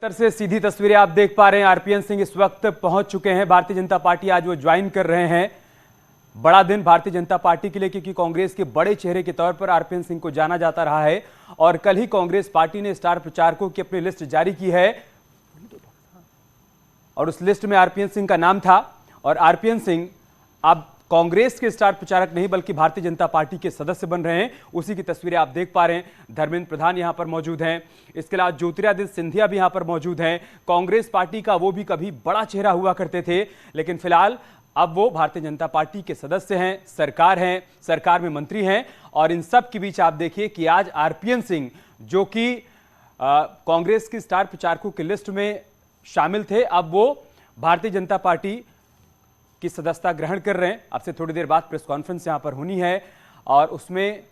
उत्तर से सीधी तस्वीरें आप देख पा रहे हैं। आरपीएन सिंह इस वक्त पहुंच चुके हैं भारतीय जनता पार्टी। आज वो ज्वाइन कर रहे हैं। बड़ा दिन भारतीय जनता पार्टी के लिए, क्योंकि कांग्रेस के बड़े चेहरे के तौर पर आरपीएन सिंह को जाना जाता रहा है और कल ही कांग्रेस पार्टी ने स्टार प्रचारकों की अपनी लिस्ट जारी की है और उस लिस्ट में आरपीएन सिंह का नाम था। और आरपीएन सिंह अब कांग्रेस के स्टार प्रचारक नहीं बल्कि भारतीय जनता पार्टी के सदस्य बन रहे हैं। उसी की तस्वीरें आप देख पा रहे हैं। धर्मेंद्र प्रधान यहां पर मौजूद हैं, इसके अलावा ज्योतिरादित्य सिंधिया भी यहां पर मौजूद हैं। कांग्रेस पार्टी का वो भी कभी बड़ा चेहरा हुआ करते थे, लेकिन फिलहाल अब वो भारतीय जनता पार्टी के सदस्य हैं, सरकार में मंत्री हैं। और इन सब के बीच आप देखिए कि आज आरपीएन सिंह, जो कि कांग्रेस की स्टार प्रचारकों की लिस्ट में शामिल थे, अब वो भारतीय जनता पार्टी की सदस्यता ग्रहण कर रहे हैं। अब से थोड़ी देर बाद प्रेस कॉन्फ्रेंस यहां पर होनी है और उसमें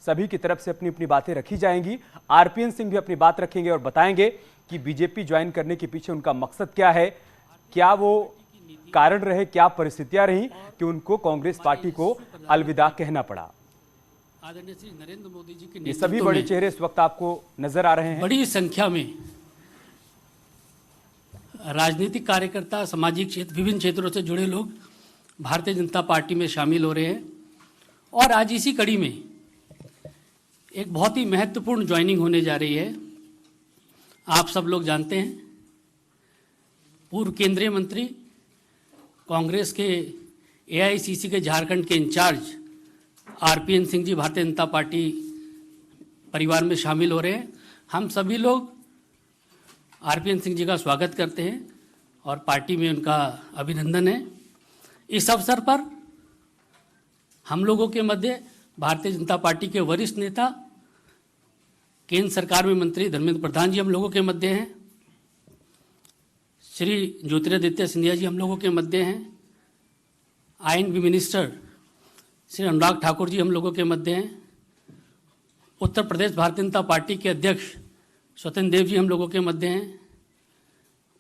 सभी की तरफ से अपनी अपनी बातें रखी जाएंगी। आरपीएन सिंह भी अपनी बात रखेंगे और बताएंगे कि बीजेपी ज्वाइन करने के पीछे उनका मकसद क्या है, क्या वो कारण रहे, क्या परिस्थितियां रही कि उनको कांग्रेस पार्टी को अलविदा कहना पड़ा। आदरणीय श्री नरेंद्र मोदी जी के ये सभी बड़े चेहरे इस वक्त आपको नजर आ रहे हैं। बड़ी संख्या में राजनीतिक कार्यकर्ता, सामाजिक क्षेत्र, विभिन्न क्षेत्रों से जुड़े लोग भारतीय जनता पार्टी में शामिल हो रहे हैं। और आज इसी कड़ी में एक बहुत ही महत्वपूर्ण ज्वाइनिंग होने जा रही है। आप सब लोग जानते हैं, पूर्व केंद्रीय मंत्री, कांग्रेस के एआईसीसी के झारखंड के in charge RPN Singh ji Bharatiya Janata party परिवार में शामिल हो रहे हैं। हम सभी लोग आरपीएन सिंह जी का स्वागत करते हैं और पार्टी में उनका अभिनंदन है। इस अवसर पर हम लोगों के मध्य भारतीय जनता पार्टी के वरिष्ठ नेता, केंद्र सरकार में मंत्री धर्मेंद्र प्रधान जी हम लोगों के मध्य हैं। श्री ज्योतिरादित्य सिंधिया जी हम लोगों के मध्य हैं। आईएनबी मिनिस्टर श्री अनुराग ठाकुर जी हम लोगों के मध्य हैं। उत्तर प्रदेश भारतीय जनता पार्टी के अध्यक्ष स्वतंत्र देव जी हम लोगों के मध्य हैं।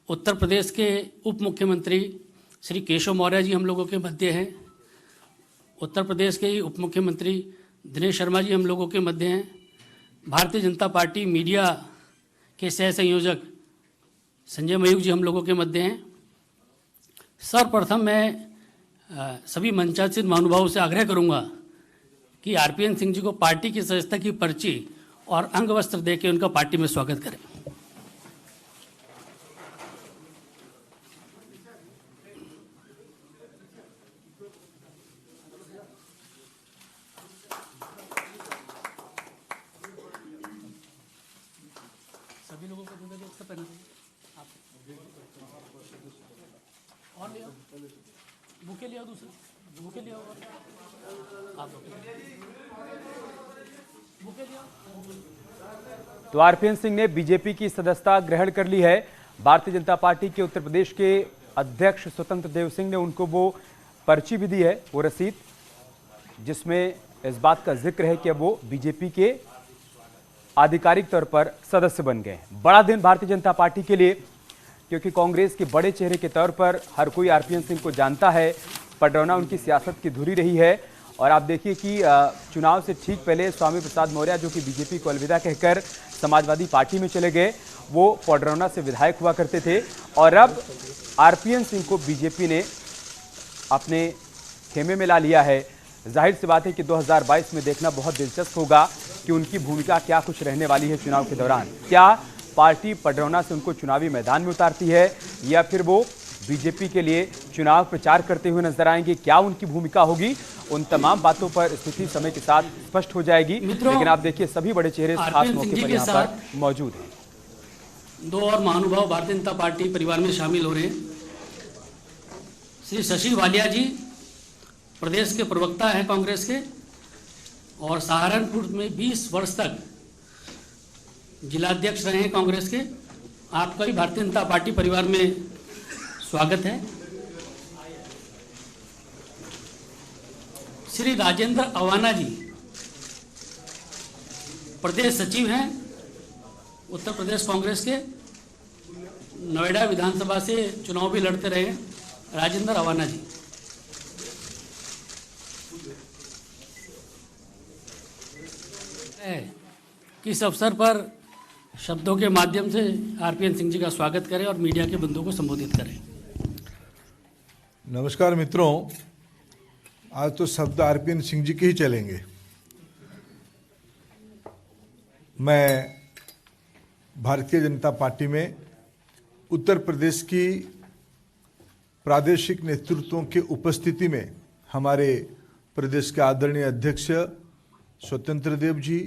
उत्तर प्रदेश के उप मुख्यमंत्री श्री केशव मौर्य जी हम लोगों के मध्य हैं। उत्तर प्रदेश के उप मुख्यमंत्री दिनेश शर्मा जी हम लोगों के मध्य हैं। भारतीय जनता पार्टी मीडिया के सह संयोजक संजय मयूख जी हम लोगों के मध्य हैं। सर्वप्रथम मैं सभी मंचासीन महानुभावों से आग्रह करूंगा कि आरपीएन सिंह जी को पार्टी की सदस्यता की पर्ची और अंग वस्त्र देकर उनका पार्टी में स्वागत करें। सभी लोगों को दूसरा एक पहना दीजिए। आप और ले आओ, बुके ले आओ, दूसरे बुके ले आओ, आप बुके ले आओ। तो आरपीएन सिंह ने बीजेपी की सदस्यता ग्रहण कर ली है। भारतीय जनता पार्टी के उत्तर प्रदेश के अध्यक्ष स्वतंत्र देव सिंह ने उनको वो पर्ची भी दी है, वो रसीद, जिसमें इस बात का जिक्र है कि अब वो बीजेपी के आधिकारिक तौर पर सदस्य बन गए। बड़ा दिन भारतीय जनता पार्टी के लिए, क्योंकि कांग्रेस के बड़े चेहरे के तौर पर हर कोई आरपीएन सिंह को जानता है। पडरौना उनकी सियासत की धुरी रही है और आप देखिए कि चुनाव से ठीक पहले स्वामी प्रसाद मौर्य, जो कि बीजेपी को अलविदा कहकर समाजवादी पार्टी में चले गए, वो पडरौना से विधायक हुआ करते थे। और अब आरपीएन सिंह को बीजेपी ने अपने खेमे में ला लिया है। जाहिर सी बात है कि 2022 में देखना बहुत दिलचस्प होगा कि उनकी भूमिका क्या कुछ रहने वाली है चुनाव के दौरान। क्या पार्टी पडरौना से उनको चुनावी मैदान में उतारती है या फिर वो बीजेपी के लिए चुनाव प्रचार करते हुए नजर आएंगे, क्या उनकी भूमिका होगी, उन तमाम बातों पर स्थिति समय के साथ स्पष्ट हो जाएगी। लेकिन आप देखिए सभी बड़े चेहरे खास मौके पर यहाँ पर मौजूद हैं। दो और महानुभाव भारतीय जनता पार्टी परिवार में शामिल हो रहे हैं। श्री शशि वालिया जी प्रदेश के प्रवक्ता हैं कांग्रेस के और सहारनपुर में 20 वर्ष तक जिलाध्यक्ष रहे हैं कांग्रेस के। आपका भी भारतीय जनता पार्टी परिवार में स्वागत है। श्री राजेंद्र अवाना जी प्रदेश सचिव हैं उत्तर प्रदेश कांग्रेस के, नोएडा विधानसभा से चुनाव भी लड़ते रहे हैं राजेंद्र अवाना जी। कि इस अवसर पर शब्दों के माध्यम से आरपीएन सिंह जी का स्वागत करें और मीडिया के बंधुओं को संबोधित करें। नमस्कार मित्रों, आज तो शब्द आरपीएन सिंह जी के ही चलेंगे। मैं भारतीय जनता पार्टी में उत्तर प्रदेश की प्रादेशिक नेतृत्वों के उपस्थिति में हमारे प्रदेश के आदरणीय अध्यक्ष स्वतंत्र देव जी,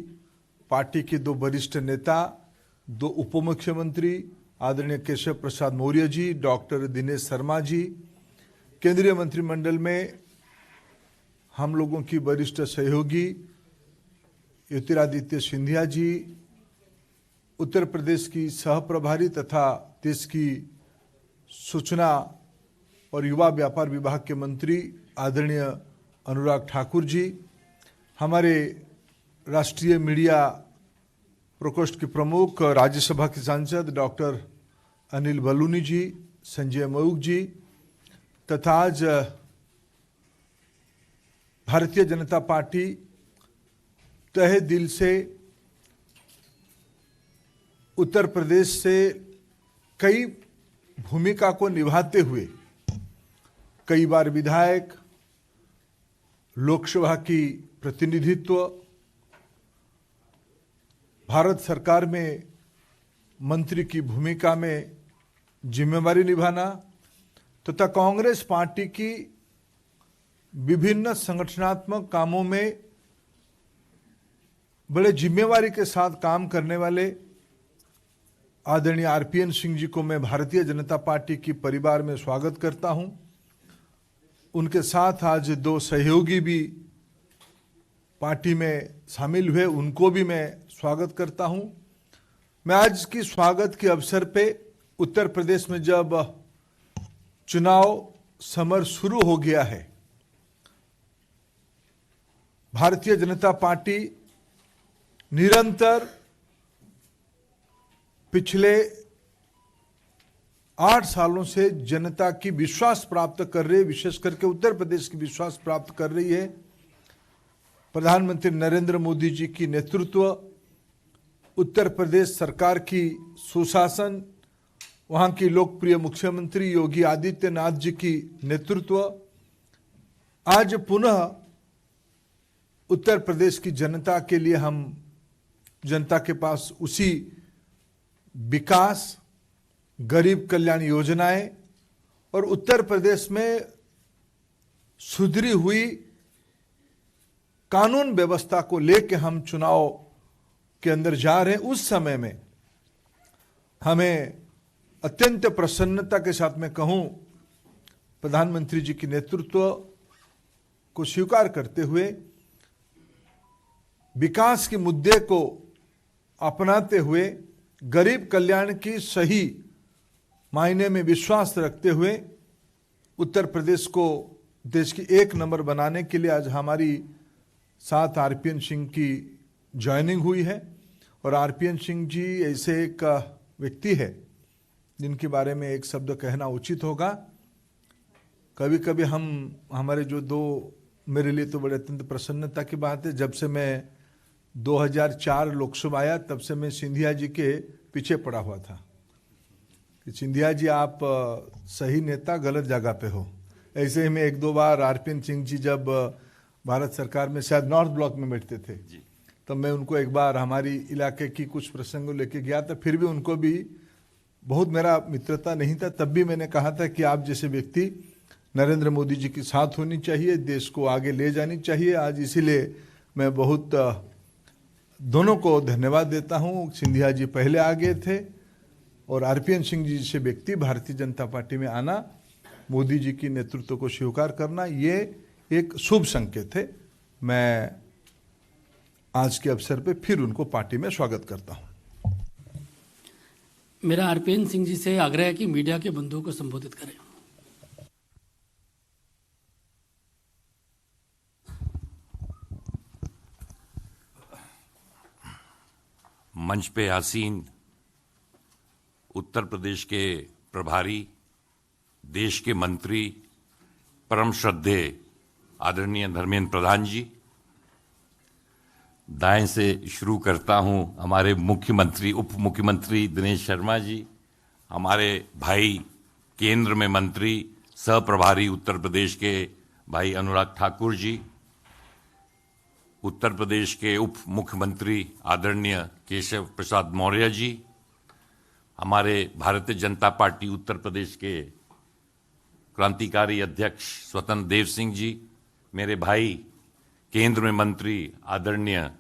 पार्टी के 2 वरिष्ठ नेता, 2 उप मुख्यमंत्री आदरणीय केशव प्रसाद मौर्य जी, डॉक्टर दिनेश शर्मा जी, केंद्रीय मंत्रिमंडल में हम लोगों की वरिष्ठ सहयोगी ज्योतिरादित्य सिंधिया जी, उत्तर प्रदेश की सह प्रभारी तथा देश की सूचना और युवा व्यापार विभाग के मंत्री आदरणीय अनुराग ठाकुर जी, हमारे राष्ट्रीय मीडिया प्रकोष्ठ के प्रमुख राज्यसभा के सांसद डॉक्टर अनिल बलूनी जी, संजय मयूख जी तथा आज भारतीय जनता पार्टी तहे दिल से उत्तर प्रदेश से कई भूमिका को निभाते हुए कई बार विधायक, लोकसभा की प्रतिनिधित्व, भारत सरकार में मंत्री की भूमिका में जिम्मेवारी निभाना तथा कांग्रेस पार्टी की विभिन्न संगठनात्मक कामों में बड़े जिम्मेवारी के साथ काम करने वाले आदरणीय आरपीएन सिंह जी को मैं भारतीय जनता पार्टी की परिवार में स्वागत करता हूं। उनके साथ आज 2 सहयोगी भी पार्टी में शामिल हुए, उनको भी मैं स्वागत करता हूं। मैं आज की स्वागत के अवसर पे उत्तर प्रदेश में जब चुनाव समर शुरू हो गया है, भारतीय जनता पार्टी निरंतर पिछले 8 सालों से जनता की विश्वास प्राप्त कर रही है, विशेष करके उत्तर प्रदेश की विश्वास प्राप्त कर रही है। प्रधानमंत्री नरेंद्र मोदी जी की नेतृत्व, उत्तर प्रदेश सरकार की सुशासन, वहां की लोकप्रिय मुख्यमंत्री योगी आदित्यनाथ जी की नेतृत्व, आज पुनः उत्तर प्रदेश की जनता के लिए हम जनता के पास उसी विकास, गरीब कल्याण योजनाएं और उत्तर प्रदेश में सुधरी हुई कानून व्यवस्था को लेकर हम चुनाव के अंदर जा रहे हैं। उस समय में हमें अत्यंत प्रसन्नता के साथ मैं कहूं, प्रधानमंत्री जी की नेतृत्व को स्वीकार करते हुए विकास के मुद्दे को अपनाते हुए, गरीब कल्याण की सही मायने में विश्वास रखते हुए उत्तर प्रदेश को देश की 1 नंबर बनाने के लिए आज हमारी साथ आरपीएन सिंह की ज्वाइनिंग हुई है। और आरपीएन सिंह जी ऐसे एक व्यक्ति है जिनके बारे में एक शब्द कहना उचित होगा। कभी कभी हमारे जो 2, मेरे लिए तो बड़े अत्यंत प्रसन्नता की बात है, जब से मैं 2004 लोकसभा आया तब से मैं सिंधिया जी के पीछे पड़ा हुआ था कि सिंधिया जी आप सही नेता गलत जगह पे हो। ऐसे ही मैं 1-2 बार आरपीएन सिंह जी जब भारत सरकार में शायद नॉर्थ ब्लॉक में बैठते थे तब मैं उनको एक बार हमारी इलाके की कुछ प्रसंगों लेके गया था। फिर भी उनको भी बहुत मेरा मित्रता नहीं था, तब भी मैंने कहा था कि आप जैसे व्यक्ति नरेंद्र मोदी जी के साथ होनी चाहिए, देश को आगे ले जानी चाहिए। आज इसीलिए मैं बहुत दोनों को धन्यवाद देता हूं। सिंधिया जी पहले आ गए थे और आरपीएन सिंह जी जैसे व्यक्ति भारतीय जनता पार्टी में आना, मोदी जी की नेतृत्व को स्वीकार करना, ये एक शुभ संकेत है। मैं आज के अवसर पे फिर उनको पार्टी में स्वागत करता हूं। मेरा आरपीएन सिंह जी से आग्रह है कि मीडिया के बंधुओं को संबोधित करें। मंच पे आसीन उत्तर प्रदेश के प्रभारी, देश के मंत्री, परम श्रद्धेय आदरणीय धर्मेंद्र प्रधान जी, दाएं से शुरू करता हूं। हमारे मुख्यमंत्री, उप मुख्यमंत्री दिनेश शर्मा जी, हमारे भाई केंद्र में मंत्री सह प्रभारी उत्तर प्रदेश के भाई अनुराग ठाकुर जी, उत्तर प्रदेश के उप मुख्यमंत्री आदरणीय केशव प्रसाद मौर्य जी, हमारे भारतीय जनता पार्टी उत्तर प्रदेश के क्रांतिकारी अध्यक्ष स्वतंत्र देव सिंह जी, मेरे भाई केंद्र में मंत्री आदरणीय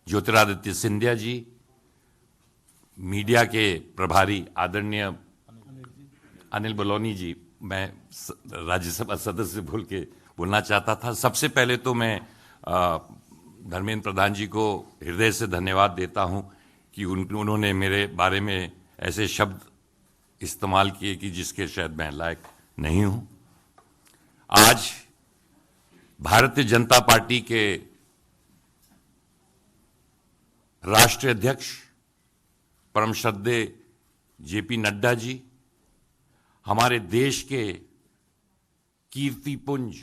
ज्योतिरादित्य सिंधिया जी, मीडिया के प्रभारी आदरणीय अनिल बलौनी जी, मैं राज्यसभा सदस्य भूल के बोलना चाहता था। सबसे पहले तो मैं धर्मेंद्र प्रधान जी को हृदय से धन्यवाद देता हूं कि उन्होंने मेरे बारे में ऐसे शब्द इस्तेमाल किए कि जिसके शायद मैं लायक नहीं हूं। आज भारतीय जनता पार्टी के राष्ट्रीय अध्यक्ष परम श्रद्धेय जेपी नड्डा जी, हमारे देश के कीर्तिपुंज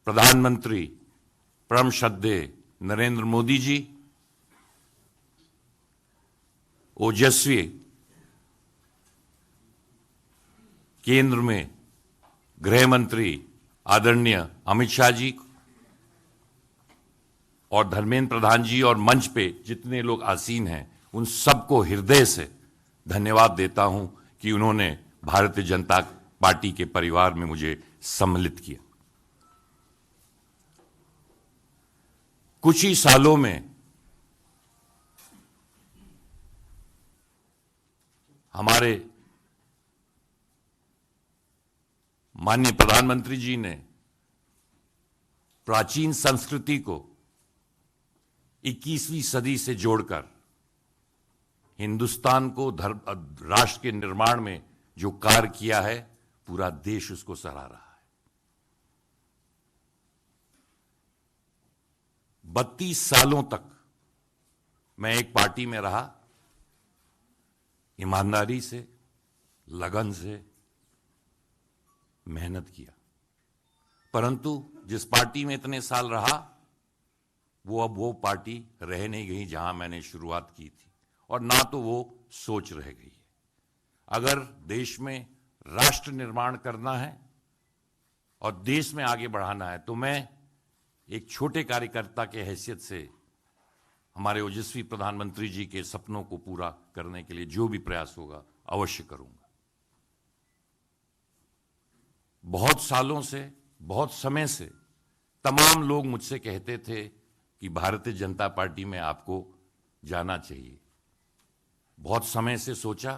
प्रधानमंत्री परम श्रद्धेय नरेंद्र मोदी जी, ओजस्वी केंद्र में गृह मंत्री आदरणीय अमित शाह जी और धर्मेंद्र प्रधान जी और मंच पे जितने लोग आसीन हैं, उन सबको हृदय से धन्यवाद देता हूं कि उन्होंने भारतीय जनता पार्टी के परिवार में मुझे सम्मिलित किया। कुछ ही सालों में हमारे माननीय प्रधानमंत्री जी ने प्राचीन संस्कृति को 21वीं सदी से जोड़कर हिंदुस्तान को राष्ट्र के निर्माण में जो कार्य किया है, पूरा देश उसको सराह रहा है। 32 सालों तक मैं एक पार्टी में रहा, ईमानदारी से, लगन से मेहनत किया, परंतु जिस पार्टी में इतने साल रहा वो अब वो पार्टी रह नहीं गई जहां मैंने शुरुआत की थी, और ना तो वो सोच रह गई है। अगर देश में राष्ट्र निर्माण करना है और देश में आगे बढ़ाना है, तो मैं एक छोटे कार्यकर्ता के हैसियत से हमारे ओजस्वी प्रधानमंत्री जी के सपनों को पूरा करने के लिए जो भी प्रयास होगा अवश्य करूंगा। बहुत सालों से, बहुत समय से तमाम लोग मुझसे कहते थे कि भारतीय जनता पार्टी में आपको जाना चाहिए। बहुत समय से सोचा,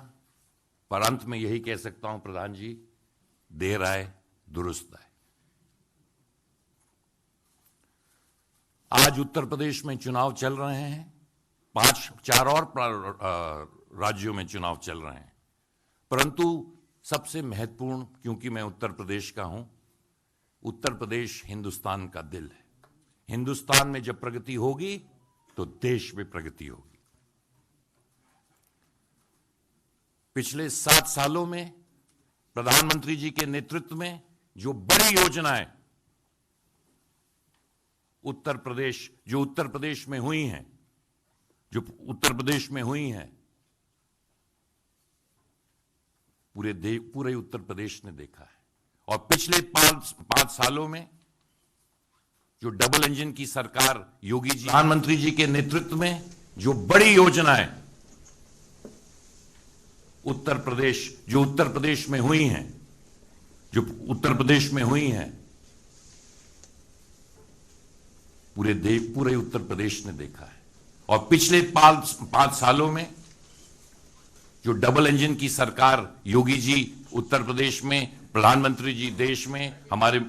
पर अंत में यही कह सकता हूं प्रधान जी, देर आए दुरुस्त आए। आज उत्तर प्रदेश में चुनाव चल रहे हैं, 4 और राज्यों में चुनाव चल रहे हैं, परंतु सबसे महत्वपूर्ण, क्योंकि मैं उत्तर प्रदेश का हूं, उत्तर प्रदेश हिंदुस्तान का दिल है। हिंदुस्तान में जब प्रगति होगी तो देश में प्रगति होगी। पिछले 7 सालों में प्रधानमंत्री जी के नेतृत्व में जो बड़ी योजनाएं उत्तर प्रदेश में हुई हैं, पूरे उत्तर प्रदेश ने देखा है। और पिछले 5 सालों में जो डबल इंजन की सरकार योगी जी, प्रधानमंत्री जी के नेतृत्व में जो बड़ी योजनाएं उत्तर प्रदेश में हुई हैं, पूरे उत्तर प्रदेश ने देखा है। और पिछले 5 सालों में जो डबल इंजन की सरकार योगी जी उत्तर प्रदेश में, प्रधानमंत्री जी देश में, हमारे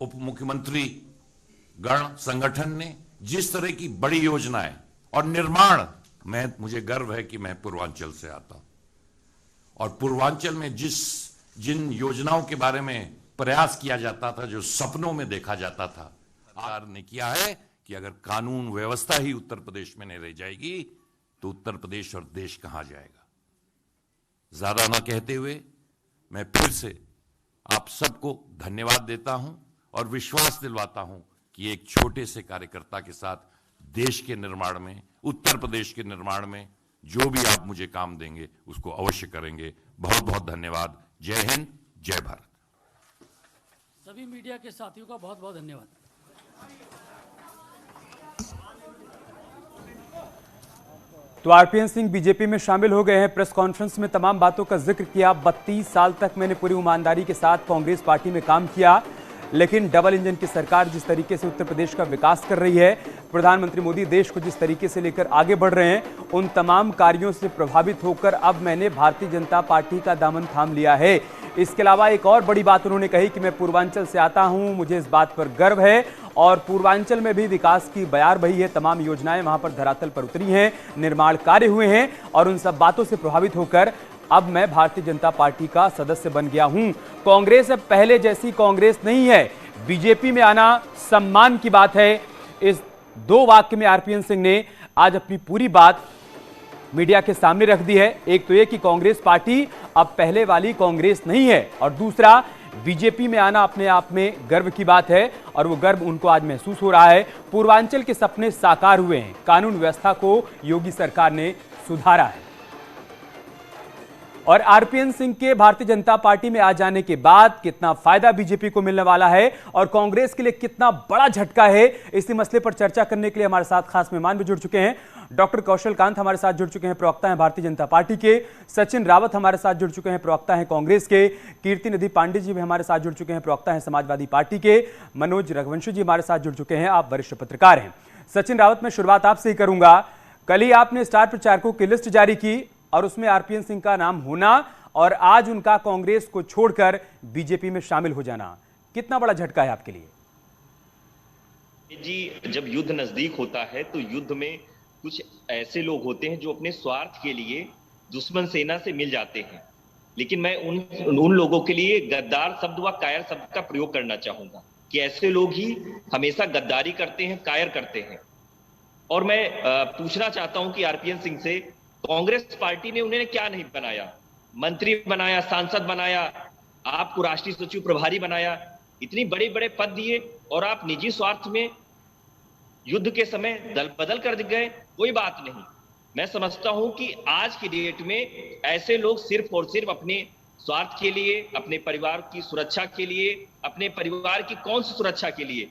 उप मुख्यमंत्री गण संगठन ने जिस तरह की बड़ी योजनाएं और निर्माण, मुझे गर्व है कि मैं पूर्वांचल से आता हूं, और पूर्वांचल में जिन योजनाओं के बारे में प्रयास किया जाता था, जो सपनों में देखा जाता था, सरकार ने किया है कि अगर कानून व्यवस्था ही उत्तर प्रदेश में नहीं रह जाएगी तो उत्तर प्रदेश और देश कहां जाएगा। ज्यादा ना कहते हुए मैं फिर से आप सबको धन्यवाद देता हूं और विश्वास दिलवाता हूं कि एक छोटे से कार्यकर्ता के साथ देश के निर्माण में, उत्तर प्रदेश के निर्माण में जो भी आप मुझे काम देंगे उसको अवश्य करेंगे। बहुत बहुत धन्यवाद। जय हिंद, जय भारत। सभी मीडिया के साथियों का बहुत बहुत धन्यवाद। तो आरपीएन सिंह बीजेपी में शामिल हो गए हैं। प्रेस कॉन्फ्रेंस में तमाम बातों का जिक्र किया। 32 साल तक मैंने पूरी ईमानदारी के साथ कांग्रेस पार्टी में काम किया, लेकिन डबल इंजन की सरकार जिस तरीके से उत्तर प्रदेश का विकास कर रही है, प्रधानमंत्री मोदी देश को जिस तरीके से लेकर आगे बढ़ रहे हैं, उन तमाम कार्यों से प्रभावित होकर अब मैंने भारतीय जनता पार्टी का दामन थाम लिया है। इसके अलावा एक और बड़ी बात उन्होंने कही कि मैं पूर्वांचल से आता हूं, मुझे इस बात पर गर्व है और पूर्वांचल में भी विकास की बयार बही है। तमाम योजनाएं वहां पर धरातल पर उतरी हैं, निर्माण कार्य हुए हैं और उन सब बातों से प्रभावित होकर अब मैं भारतीय जनता पार्टी का सदस्य बन गया हूं। कांग्रेस अब पहले जैसी कांग्रेस नहीं है। बीजेपी में आना सम्मान की बात है। इस 2 वाक्य में आरपीएन सिंह ने आज अपनी पूरी बात मीडिया के सामने रख दी है। एक तो ये कि कांग्रेस पार्टी अब पहले वाली कांग्रेस नहीं है और दूसरा बीजेपी में आना अपने आप में गर्व की बात है और वो गर्व उनको आज महसूस हो रहा है। पूर्वांचल के सपने साकार हुए हैं। कानून व्यवस्था को योगी सरकार ने सुधारा है और आरपीएन सिंह के भारतीय जनता पार्टी में आ जाने के बाद कितना फायदा बीजेपी को मिलने वाला है और कांग्रेस के लिए कितना बड़ा झटका है, इसी मसले पर चर्चा करने के लिए हमारे साथ खास मेहमान भी जुड़ चुके हैं। डॉक्टर कौशल कांत हमारे साथ जुड़ चुके हैं, प्रवक्ता हैं भारतीय जनता पार्टी के। सचिन रावत हमारे साथ जुड़ चुके हैं, प्रवक्ता हैं कांग्रेस के। कीर्ति निधि पांडे जी भी हमारे साथ जुड़ चुके हैं, प्रवक्ता हैं समाजवादी पार्टी के। मनोज रघुवंशी जी हमारे साथ जुड़ चुके हैं, आप वरिष्ठ पत्रकार हैं। सचिन रावत, मैं शुरुआत आपसे ही करूंगा। कल ही आपने स्टार प्रचारकों की लिस्ट जारी की और उसमें आरपीएन सिंह का नाम होना और आज उनका कांग्रेस को छोड़कर बीजेपी में शामिल हो जाना कितना बड़ा झटका है आपके लिए? जी, जब युद्ध नजदीक होता है तो युद्ध में कुछ ऐसे लोग होते हैं जो अपने स्वार्थ के लिए दुश्मन सेना से मिल जाते हैं, लेकिन मैं उन लोगों के लिए गद्दार शब्द व कायर शब्द का प्रयोग करना चाहूंगा कि ऐसे लोग ही हमेशा गद्दारी करते हैं, कायर करते हैं। और मैं पूछना चाहता हूं कि आरपीएन सिंह से, कांग्रेस पार्टी ने उन्हें क्या नहीं बनाया? मंत्री बनाया, सांसद बनाया, आपको राष्ट्रीय सचिव प्रभारी बनाया, इतनी बड़े बड़े पद दिए और आप निजी स्वार्थ में युद्ध के समय दल बदल कर गए। कोई बात नहीं। मैं समझता हूं कि आज की डेट में ऐसे लोग सिर्फ और सिर्फ अपने स्वार्थ के लिए, अपने परिवार की सुरक्षा के लिए, अपने परिवार की कौन सी सुरक्षा के लिए,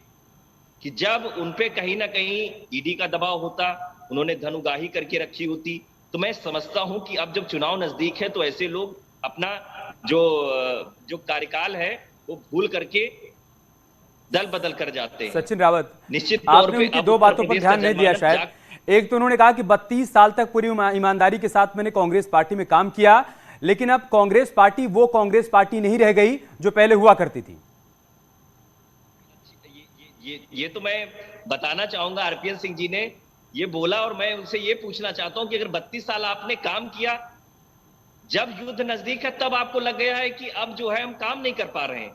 कि जब उनपे कहीं ना कहीं ईडी का दबाव होता, उन्होंने धन उगाही करके रखी होती, तो मैं समझता हूं कि अब जब चुनाव नजदीक है तो ऐसे लोग अपना जो कार्यकाल है वो भूल करके दल बदल कर जाते हैं। सचिन रावत, निश्चित आपने उनकी 2 बातों पर ध्यान नहीं दिया शायद। एक तो उन्होंने कहा कि 32 साल तक पूरी ईमानदारी के साथ मैंने कांग्रेस पार्टी में काम किया, लेकिन अब कांग्रेस पार्टी वो कांग्रेस पार्टी नहीं रह गई जो पहले हुआ करती थी। ये तो मैं बताना चाहूंगा, आरपीएन सिंह जी ने ये बोला और मैं उनसे ये पूछना चाहता हूं कि अगर 32 साल आपने काम किया, जब युद्ध नजदीक है तब आपको लग गया है कि अब जो है हम काम नहीं कर पा रहे हैं,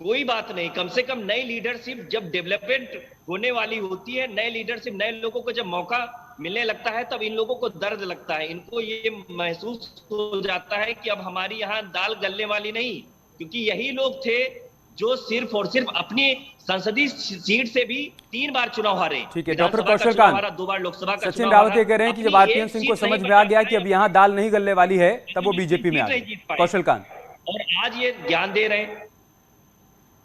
कोई बात नहीं। कम से कम नई लीडरशिप जब डेवलपमेंट होने वाली होती है, नए लीडरशिप, नए लोगों को जब मौका मिलने लगता है, तब इन लोगों को दर्द लगता है। इनको ये महसूस हो जाता है कि अब हमारी यहाँ दाल गलने वाली नहीं, क्योंकि यही लोग थे जो सिर्फ और सिर्फ अपनी संसदीय सीट से भी 3 बार चुनाव हारे। ठीक है डॉक्टर कौशल कांत, 2 बार लोकसभा का सचिन रावत ये कह रहे हैं कि जब आरपीएन सिंह को समझ में आ गया कि अब यहाँ दाल नहीं गलने वाली है, तब वो बीजेपी में आ गए। कौशल कांत, और आज ये ज्ञान दे रहे हैं।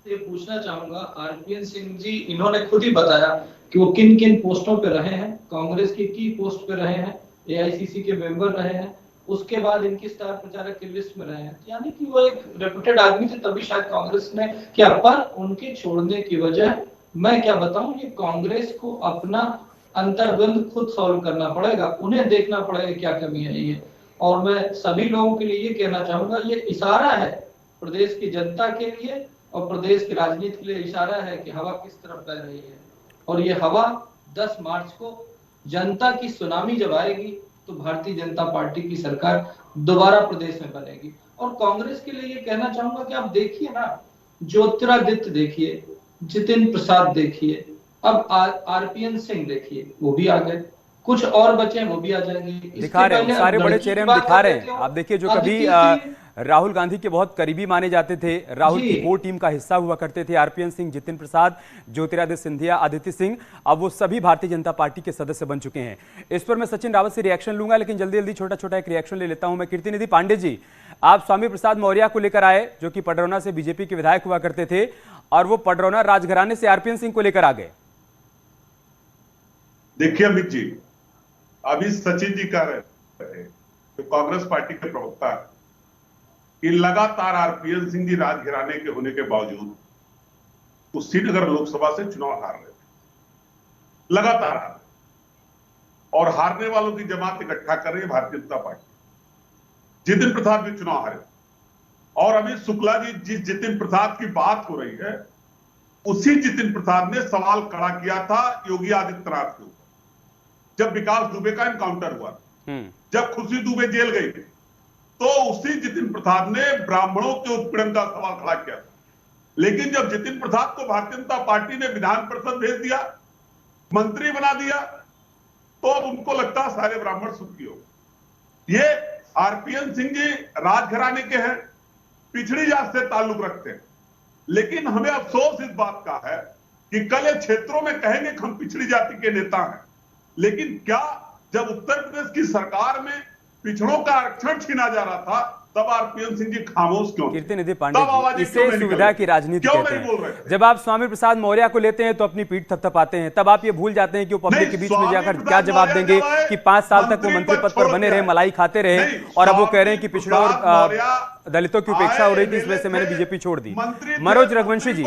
ये पूछना चाहूंगा, आरपीएन सिंह जी इन्होंने खुद ही बताया कि वो किन किन पोस्टों पे रहे हैं, कांग्रेस की पोस्ट पे रहे हैं, एआईसीसी के मेंबर रहे हैं, उसके बाद इनकी स्टार प्रचारक की लिस्ट में रहे हैं, यानी कि वो एक रेप्यूटेड आदमी थे, तभी शायद कांग्रेस ने किया। पर उनके छोड़ने की वजह मैं क्या बताऊं, ये कांग्रेस को अपना अंतर्द्वंद खुद सॉल्व करना पड़ेगा, उन्हें देखना पड़ेगा क्या कमी है ये। और मैं सभी लोगों के लिए ये कहना चाहूंगा, ये इशारा है प्रदेश की जनता के लिए और प्रदेश की राजनीति के लिए इशारा है कि हवा किस तरफ बह रही है। और ये हवा 10 मार्च को जनता की सुनामी जब आएगी तो भारतीय जनता पार्टी की सरकार दोबारा प्रदेश में बनेगी। और कांग्रेस के लिए ये कहना चाहूंगा कि आप देखिए ना, ज्योतिरादित्य देखिए, जितिन प्रसाद देखिए, अब आरपीएन सिंह देखिए, वो भी आ गए, कुछ और बचे हैं वो भी आ जाएंगे। दिखा रहे हैं सारे बड़े चेहरे हम दिखा रहे हैं। आप देखिए जो कभी राहुल गांधी के बहुत करीबी माने जाते थे, राहुल जी। की कोर टीम का हिस्सा हुआ करते थे। आरपीएन सिंह, जितिन प्रसाद, ज्योतिरादित्य सिंधिया, आदित्य सिंह, अब वो सभी भारतीय जनता पार्टी के सदस्य बन चुके हैं। इस पर मैं सचिन रावत से रिएक्शन लूंगा, लेकिन जल्दी जल्दी छोटा छोटा एक रिएक्शन ले लेता हूं मैं। कीर्तिनिधि पांडे जी, आप स्वामी प्रसाद मौर्य को लेकर आए, जो कि पडरौना से बीजेपी के विधायक हुआ करते थे, और वो पडरौना राजघराने से आरपीएन सिंह को लेकर आ गए। देखिए अमित जी, अभी सचिन जी कह रहे थे, तो कांग्रेस पार्टी के प्रवक्ता है कि लगातार आरपीएन सिंह जी राजघराने के होने के बावजूद वो श्रीनगर लोकसभा से चुनाव हार रहे थे, लगातार हार रहे, और हारने वालों की जमात इकट्ठा कर रही है भारतीय जनता पार्टी। जितिन प्रसाद भी चुनाव हारे, और अभी शुक्ला जी जिस जितिन प्रसाद की बात हो रही है, उसी जितिन प्रसाद ने सवाल खड़ा किया था योगी आदित्यनाथ के ऊपर जब विकास दुबे का एनकाउंटर हुआ, जब खुशी दुबे जेल गई थी, तो उसी जितिन प्रसाद ने ब्राह्मणों के उत्पीड़न का सवाल खड़ा किया था। लेकिन जब जितिन प्रसाद को भारतीय जनता पार्टी ने विधान परिषद भेज दिया, मंत्री बना दिया, तो अब उनको लगता है सारे ब्राह्मण सुखी हो। ये आरपीएन सिंह जी राजघराने के हैं, पिछड़ी जात से ताल्लुक रखते हैं, लेकिन हमें अफसोस इस बात का है कि कल ये क्षेत्रों में कहेंगे कि हम पिछड़ी जाति के नेता हैं, लेकिन क्या जब उत्तर प्रदेश की सरकार में पिछड़ों का आरक्षण छीना जा रहा था, तब आरपीएन सिंह जी खामोश क्यों? कीर्तिनिधि पांडे जी, इसे सुविधा की राजनीति कहते हैं। जब आप स्वामी प्रसाद मौर्य को लेते हैं तो अपनी पीठ थपथपाते हैं, तब आप ये भूल जाते हैं कि वो पब्लिक के बीच में जाकर क्या जवाब देंगे कि 5 साल तक वो मंत्री पद पर बने रहे, मलाई खाते रहे, और अब वो कह रहे हैं कि पिछड़ों और दलितों की उपेक्षा हो रही थी, इस वजह से मैंने बीजेपी छोड़ दी। मनोज रघुवंशी जी,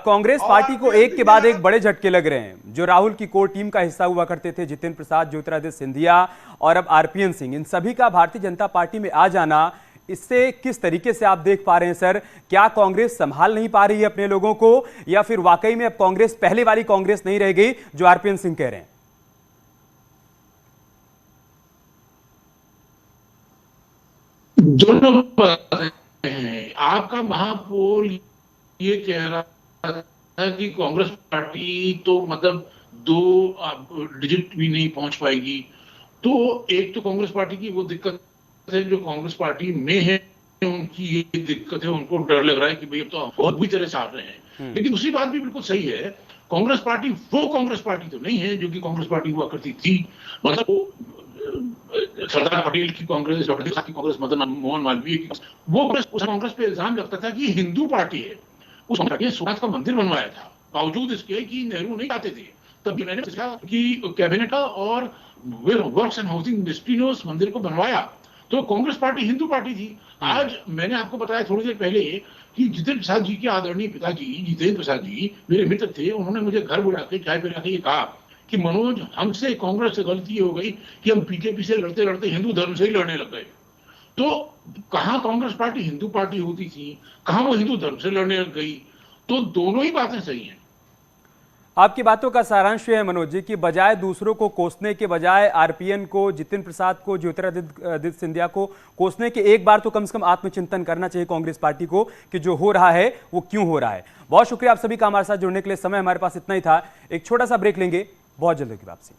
कांग्रेस पार्टी को एक के बाद एक बड़े झटके लग रहे हैं। जो राहुल की कोर टीम का हिस्सा हुआ करते थे, जितिन प्रसाद, ज्योतिरादित्य सिंधिया और अब आरपीएन सिंह, इन सभी का भारतीय जनता पार्टी में आ जाना, इससे किस तरीके से आप देख पा रहे हैं सर? क्या कांग्रेस संभाल नहीं पा रही है अपने लोगों को, या फिर वाकई में अब कांग्रेस पहले वाली कांग्रेस नहीं रह गई जो आरपीएन सिंह कह रहे हैं? दोनों बातें हैं। आपका महापौर ये कह रहा था कि कांग्रेस पार्टी तो मतलब 2 डिजिट भी नहीं पहुंच पाएगी। तो एक तो कांग्रेस पार्टी की वो दिक्कत है जो कांग्रेस पार्टी में है, उनकी ये दिक्कत है, उनको डर लग रहा है कि भाई अब तो बहुत बुरी तरह से हार रहे हैं। लेकिन दूसरी बात भी बिल्कुल सही है, कांग्रेस पार्टी वो कांग्रेस पार्टी तो नहीं है जो कि कांग्रेस पार्टी हुआ करती थी। मतलब वो सरदार पटेल की कांग्रेस, डॉक्टर साहब की कांग्रेस, मदन मोहन मालवीय की, वो उस कांग्रेस पे इल्जाम लगता था कि हिंदू पार्टी है। उस पार्टी ने सोमनाथ का मंदिर बनवाया था, बावजूद इसके कि नेहरू नहीं चाहते थे। तब मैंने सोचा कि कैबिनेट और वर्क्स एंड हाउसिंग मिनिस्ट्री ने उस मंदिर को बनवाया। तो कांग्रेस पार्टी हिंदू पार्टी थी। आज मैंने आपको बताया थोड़ी देर पहले कि जितेंद्र प्रसाद जी के आदरणीय पिताजी जितेंद्र प्रसाद जी मेरे मित्र थे। उन्होंने मुझे घर बुला के चाय पिला के ये कहा कि मनोज, हमसे कांग्रेस से गलती हो गई कि हम बीजेपी से लड़ते लड़ते हिंदू धर्म से ही लड़ने लग गए। तो कहां कांग्रेस पार्टी हिंदू पार्टी होती थी, कहां वो हिंदू धर्म से लड़ने लग गई। तो दोनों ही बातें सही हैं। आपकी बातों का सारांश है मनोज जी कि बजाय दूसरों को कोसने के बजाय आरपीएन को, जितिन प्रसाद को, ज्योतिरादित्य सिंधिया को कोसने के एक बार तो कम से कम आत्मचिंतन करना चाहिए कांग्रेस पार्टी को कि जो हो रहा है वो क्यों हो रहा है। बहुत शुक्रिया आप सभी का हमारे साथ जुड़ने के लिए। समय हमारे पास इतना ही था, एक छोटा सा ब्रेक लेंगे, बहुत जल्द की वापसी।